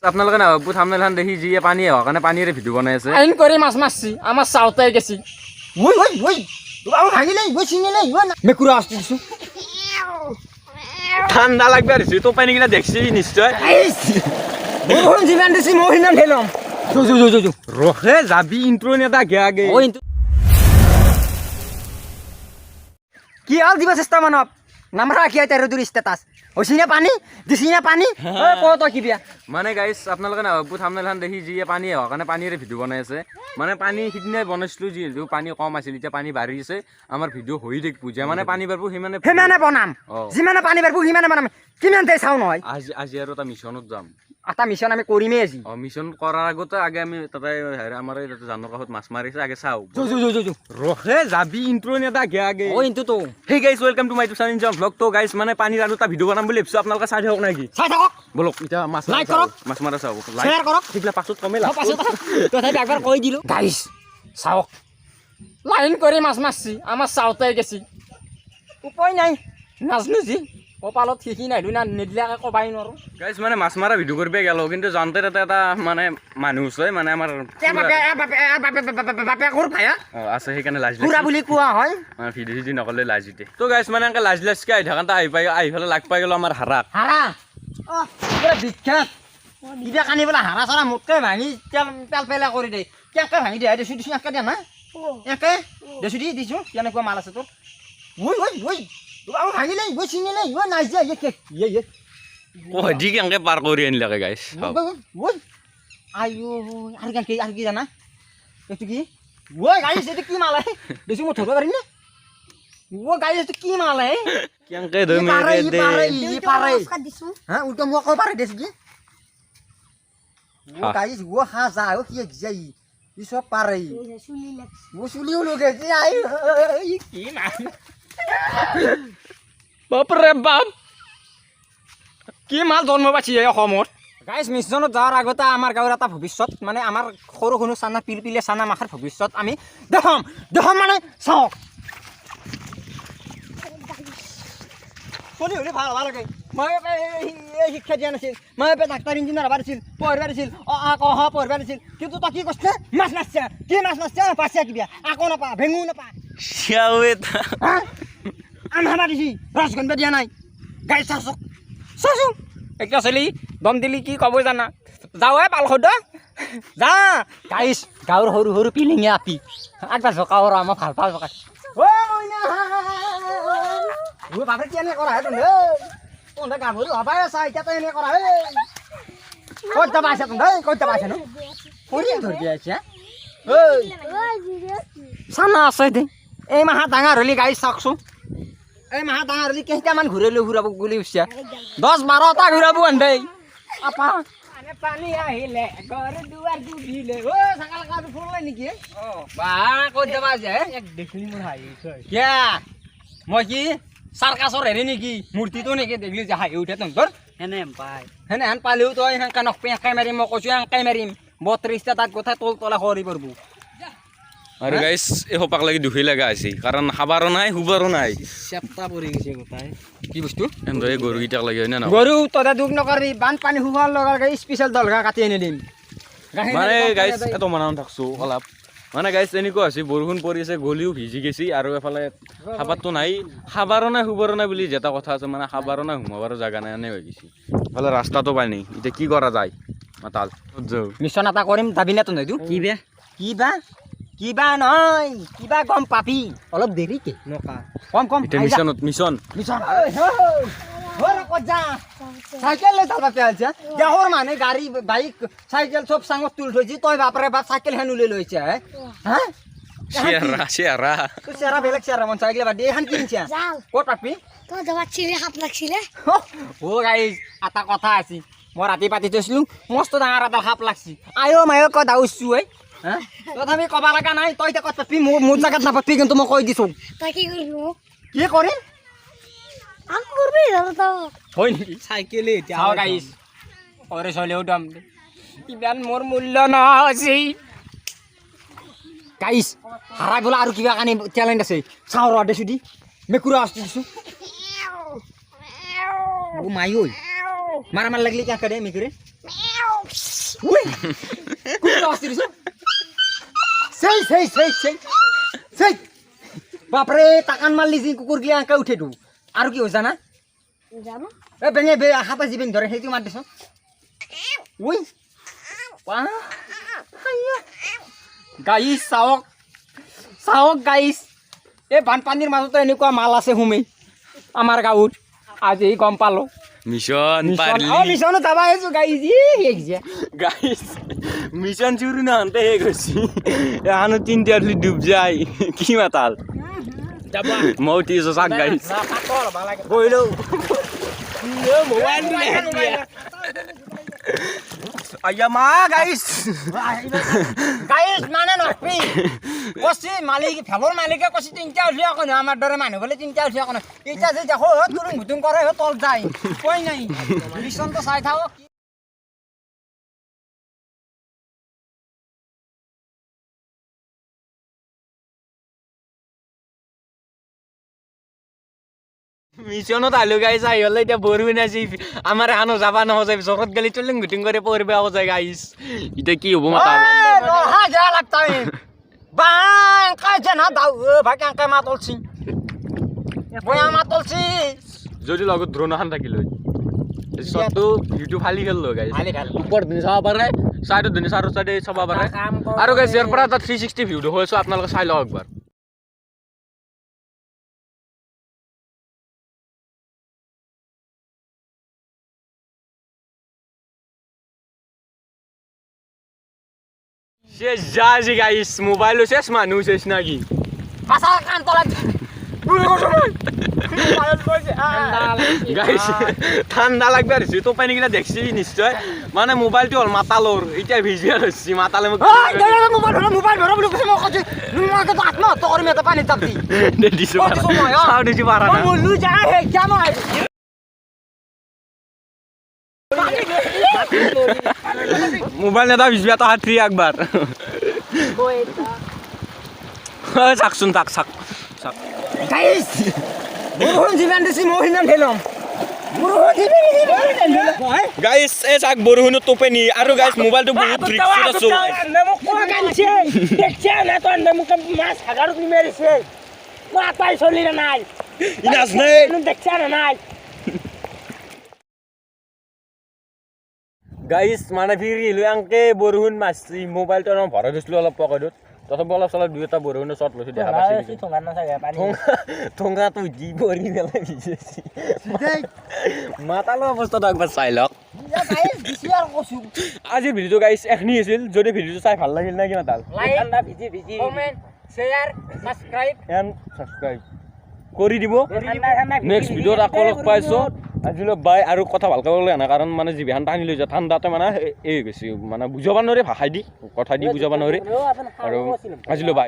আপোনালোকে নাভাবো থাম্বনেইলখন দেখি যিয়ে পানী হোৱাৰ কাৰণে পানীৰে ভিডিঅ' বনাই আছে। আইন কৰি মাছ মাৰছি আমাৰ চাওঁতে গেছি মেকুৰা আসতে দিছো ঠাণ্ডা লাগবে দিছো তো পানী কিনা দেখছি নিশ্চয় বৰষুণ যিমান দিছি মই সিমান ঢেলম ৰহে যাবি ইন্ট্ৰো নেতা গে আগে কি হাল দিব চেষ্টা মানব নামৰা কি আইতাৰ দূৰ ষ্টেটাছ হৈছিনে পানী দিছিনে পানী কত কি বিয়া মানে গাইছ আপোনালোকে নাভাবো থাম্বনেইলখন দেখি যিয়ে পানী হোৱাৰ কাৰণে পানীৰে ভিডিঅ' বনাই আছে। মানে পানী সিদিনাই বনাইছিলোঁ যিহেতু পানী কম আছিল, এতিয়া পানী বাঢ়ি আছে, আমাৰ ভিডিঅ' হৈ থাকিব যে মানে পানী বাঢ়িব সিমানে বনাম যিমানে পানী বাঢ়িব সিমানে বনাম কিমান দেৰি চাওঁ নহয়। আজি আৰু এটা মিছনত যাম, এটা মিছন আমি কৰিমেই আজি। মিছন কৰাৰ আগতে আগে আমি তাতে আমাৰ তাতে জানৰ কাষত মাছ মাৰিছে আগে চাওঁ। ৰহে যাবি ইন্ট্ৰো নেতা গে আগে ইন্ট্ৰোটো hey guys welcome to my YouTube channel vlog. তো গাইছ মানে পানীৰ আৰু এটা ভিডিঅ' বনাম বুলি ভাবিছোঁ, আপোনালোকে চাই থাকক নেকি? চাই থাকক বলক এতিয়া মাছ লাইক কৰক, মাছ মাৰা চাওক, শ্বেয়াৰ কৰক, সেইবিলাক পাছত কমেই তথাপি একবাৰ কৈ দিলোঁ গাইছ চাওক লাইন কৰি মাছ মাৰছি আমাৰ চাওঁতে গেছি উপায় নাই নাজনো যি কপালত শিকি নাহিলো না নিদিলাকে কবাই নোৱাৰো। গাইছ মানে মাছ মাৰা ভিডিঅ' কৰিব গেলো, কিন্তু যাওঁতে তাতে এটা মানে মানুহ আছে মানে আমাৰ বাপেকৰ ভায়া আছে, সেইকাৰণে লাজ পুৰা বুলি কোৱা হয় ভিডিঅ' চিডিঅ' নকৰিলে লাজ দিতে। তো গাইছ মানে এনেকৈ লাজ লাজকৈ আহি থাকোঁতে আহি পেলাই লাগ পাই গ'লো আমাৰ হাৰাক। হাৰা পুৰা বিখ্যাত এতিয়া কানি পেলাই হাৰা চাৰা মোতকৈ ভাঙি তেল পেলা কৰি দে কেনেকৈ ভাঙি দিয়ে দেচো দিছোঁ এনেকৈ দিয়া না একে দেচো দিছোঁ কেনেকুৱা মাল আছে তোৰ ভাঙিলে চিঙিলে নাই যে দি কেনেকৈ পাৰ কৰি আনিলাকে গাইছ আইও আৰু কেনেকৈ আৰু কি জানা এইটো কি গাড়ী এইটো কি মাল আহে দেচো মই ধৰিব পাৰিম নে গাড়ী এইটো কি মাল আহে কেনেকৈ উল্টা মই ক'ব পাৰে দেচো কি গাড়ী হা যা যাই ই সব পাৰে চুলিও লোকে কি মাল বাপৰে বাপ কি মাল জন্ম পাইছে অসমত। গাইজ মিছনত যোৱাৰ আগতে আমাৰ গাঁৱৰ এটা ভৱিষ্যত মানে আমাৰ সৰু সৰু চানা পিলপিলীয়া চানা মাখাৰ ভৱিষ্যত আমি দেখাম মানে চাওক শুনি শুনি ভাল লাগে। মই শিক্ষা দিয়া নাছিল, মই ডাক্তৰ ইঞ্জিনিয়াৰ হ'ব দিছিল, পঢ়িব দিছিল, পঢ়িব দিছিল, কিন্তু তই কি কৈছে মাছ নাচছে কি মাছ নাচছে পাইছে কিবা আকৌ নাপা ভেঙু নাপা আনহাবা দিছি ৰসগন্ধা দিয়া নাই গাই চাচোক এতিয়া চলি দম দিলি কি ক'ব জানা যাওঁহে পাল সদ যা গাইছ গাঁৱৰ সৰু সৰু পিলিঙে আপি আগবাৰ জকাও আৰু আমাৰ ভাল পাওঁ জকাই বাপৰে কি এনে কৰা হে তহঁতে গাভৰু হবাই আছা এতিয়া তই এনে কৰা হে ক'ত যাবা আছে তহঁতে ক'ত যাবা আছে নো কৰিম ধৰি আছে চানা আছে দে এই মাহত ডাঙৰ হ'লি গাই চাওকচোন এই মাহত ডাঙৰ হ'লি কেইটামান ঘূৰালৈ ঘূৰাব বুলি কৈছে 10-12টা ঘূৰাব আনদেই আপা পানী আহিলে ঘৰ দুৱাৰ ডুবিলে চাকাল কাজ ফুৰলে নেকি বা ক'ত যাবা আছে এক দেখলি মোৰ হাঁহি কিয়া মই কি চাৰ্কাছৰ হেৰি নেকি মূৰ্তিটো নেকি দেখলি যে হাঁহি উঠে তহঁতৰ সেনেহেন পালেও তই সেনেকৈ নকপি এনকাই মাৰিম মই কৈছোঁ এনকাই মাৰিম 32টা তাত গোটেই তলা কৰি পাৰিব আৰু গাইছ এই সোপাক লাগি দুখী লগা হৈছে কাৰণ খাবাৰো নাই শুবাৰো নাই চেপ্তা পৰি গৈছে গোটাই কি বস্তু এই গৰুকেইটাক লাগি হয় নে নহয় গৰু তই দুখ নকৰি বানপানী শুকোৱাৰ লগে স্পেচিয়েল দলগা কাটি আনি দিম মানে গাইছ এটো মনাও থাকছোঁ অলপ মানে গাইছ এনেকুৱা হৈছে বৰষুণ পৰিছে গলিও ভিজি গৈছে আৰু এফালে খাবাৰটো নাই খাবাৰো নাই শুবাৰো নাই বুলি যেটা কথা আছে মানে খাবাৰো নাই সোমাবাৰো জেগা নাই এনে হৈ গৈছে এফালে ৰাস্তাটো পানী এতিয়া কি কৰা যায় মাতাল মিছন এটা কৰিম যাবি নে তই কিবা নহয় কিবা গম পাবি অলপ দেৰিকে কম মিছন চাইকেল লৈ যাবা পেলাইছে দেহৰ মানে গাড়ী বাইক চাইকেল চব চাঙত তুলি থৈছি তই বাপৰে বাপ চাইকেল হেন উলাই লৈছে চেৰা বেলেগ চেৰা মন চাইকেল বাদ এখন কিনছে ক'ত পাবি অ গাইজ এটা কথা আছে মই ৰাতি পাতি থৈছিলোঁ মস্ত ডাঙৰ এটা সাপ লাগছি আয়ো মায়ো কৈ দাউছো তথাপি ক'ব লগা নাই তই এতিয়া ক'ত পাবি মোৰ জেগাত নাপাবি কিন্তু মই কৈ দিছোঁ কি কৰিম হয় নেকি চাইকেলে গাইছ সৰে চলেও দাম ইমান মোৰ মূল্য নহৈছে গাইছ হাৰাই বোলা আৰু কিবা কানি টেলেণ্ট আছে চাওঁ ৰ দেচো দি মেকুৰা আসতে দিছোঁ মাই ঐ মাৰা মাৰ লাগিলে কেনেকৈ দে মেকুৰে উই কোন অস্থির সেই বাপরে টাকান মারলি যে কুকুর গিয়ে আঁকা উঠে দু আর কি হইছা না জানো এ বেঙে বে হাতা জিবেন ধরে সেইটো মার দিছ উই গাইছ চাওক গাইছ এই বানপানীৰ মাজতো এনেকুৱা মাল আছে সোমে আমাৰ গাঁৱত আজি গম পালো মিশন পারলি মিছনো যাবা আহিছো গাইছ গাইস মিশন শুরু না হতে হে গেছি এখানে তিনটে আটলি ডুব যায় কি মাতাল মৌটি সাক গাইস বইলো মোবাইল আয়া মা গাইস গাইছ মানে নকবি কছি মালিক ফেলৰ মালিকে কছি তিনটা উঠি আকৌ আমাৰ দৰে মানুহ বলে তিনটা উঠি আকৌ এতিয়া যে দেখো তুলুং ভুতুং কৰে তল যায় কৈ নাই মিছনটো চাই থাক মিশনত আলু গাইস আই হলে এটা বরুণ আছে আমার হানো যাবা না যায় জগত গলি চলিং গুটিং করে পড়বে আও যায় গাইস এটা কি হবো মাতাল হা যা লাগতাই বাং কাজে না দাও ভাগে আঙ্কাই মাতলছি বয়া মাতলছি যদি লগত দ্রোণ হান থাকিল সবটো ভিডিও ফালি খেললো গাইস ফালি খেললো। উপর দিন চাব পারে সাইড দিন চারো সাইডে চাব পারে আৰু গাইস এৰ পৰা 360 ভিডিও হইছো আপোনালোকে চাই লও একবার শেষ যাজি গাইস মোবাইল শেষ মানুষ শেষ নাকি পাছা কান তলা গাইস ঠান্ডা লাগবে আর তো পানি কিনা দেখছি নিশ্চয় মানে মোবাইলটো হল মাতালোর এটা ভিজিয়া হচ্ছি মাতালে মোক মোবাইল ধরা বলে কইছে মোক কইছে নুমাকে তো আত্মহত্যা করি মেতে পানি চাপ দি দিছো সাউ দিছি পারা না মুলু যা হে কেমন মোবাইল নেতা ভিজবা তো হাতরি একবার সাকসুন তাক সাক সাক গাইস মোহন জীবন দিছি মোহিনাম ঢেলম গাইস এ সাক বরহুন তোপেনি আর গাইস মোবাইলটো বহুত রিস্ক আছে নেমক কোয়া কানছে দেখছে না তো নেমক মাছ হাগারত নি মেরেছে মাথায় চলি না নাই ইনাস নেই দেখছে না নাই গাইস মানে ফিরি লই আংকে বরহুন মাছি মোবাইলটো ন ভরা দিছিল অলপ পকেটত তথা বলা চলা দুই এটা বরহুন শট লইছি দেখা পাইছি ঠোঙা না থাকে পানি ঠোঙা তো জি বরি মেলা ভিজেছি মাতালো অবস্থাটা একবার চাই লক গাইস দিছি আর কসু আজিৰ ভিডিঅ গাইস এখনি আছিল যদি ভিডিঅটো চাই ভাল লাগিল না কি মাতাল লাইক ভিজি comment share subscribe and subscribe কৰি দিব নেক্সট ভিডিঅ'ত আকৌ লগ পাইছো আজিলৈ বাই আৰু কথা ভালকৈ ক'লে না কাৰণ মানে জিভাখন টানি লৈ যায় ঠাণ্ডাতে মানে এই গৈছে মানে বুজাব নোৱাৰে ভাষাই দি কথা দি বুজাব নোৱাৰে আৰু আজিলৈ বাই